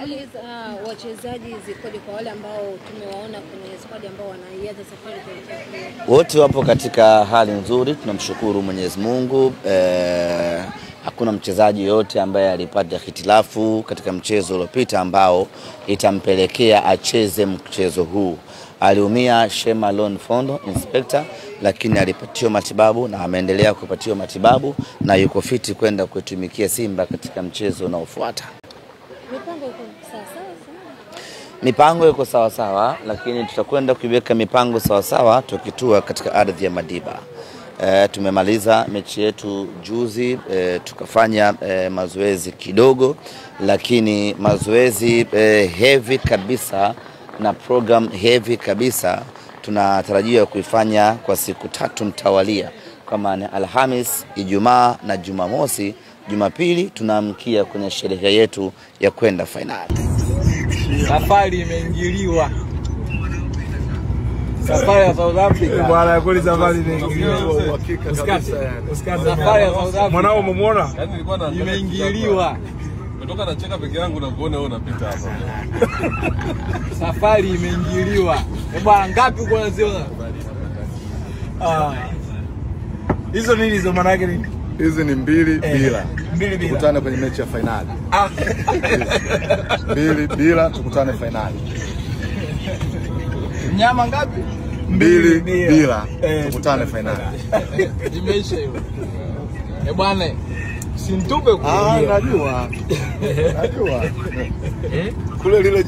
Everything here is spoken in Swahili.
Hali wachezaji zikoje kwa wale ambao tumewaona kwenye squad ambao wanaianza safari kuelekea? Wote wapo katika hali nzuri, tunamshukuru Mwenyezi Mungu. Hakuna mchezaji yote ambaye alipata hitilafu katika mchezo uliopita ambao itampelekea acheze mchezo huu. Aliumia Shema Lon Fondo Inspector, lakini alipatiwa matibabu na ameendelea kupatiwa matibabu na yuko fiti kwenda kuitumikia Simba katika mchezo unaofuata. Mipango iko sawa sawa, lakini tutakwenda kuiweka mipango sawa sawa tukitua katika ardhi ya Madiba. Tumemaliza mechi yetu juzi, tukafanya mazoezi kidogo, lakini mazoezi heavy kabisa na program heavy kabisa tunatarajia kuifanya kwa siku 3 mtawalia, kama ni Alhamis, Ijumaa na Jumamosi. Jumapili tunaamkia kwenye sherehe yetu ya kwenda finali. Safari imeingiliwa. Safari ya South Africa. Bwana kweli safari imeingiliwa. Hakika kabisa yani. Safari ya South Africa. Mwanao umemuona? Yaani nilikuwa na imeingiliwa. Umetoka na cheka peke yangu na kuona wewe unapita hapa. Safari imeingiliwa. Bwana ngapi uko unaziona? Hizo nini hizo maana yake nini? Hizi ni 2 bila. 2 bila. Tukutane kwenye mechi ya finali. 2 bila tukutane finali. Nyama ngapi? 2 bila tukutane finali. Imeisha hiyo. Bwana simtupe kule. Najua. Najua. Kule lile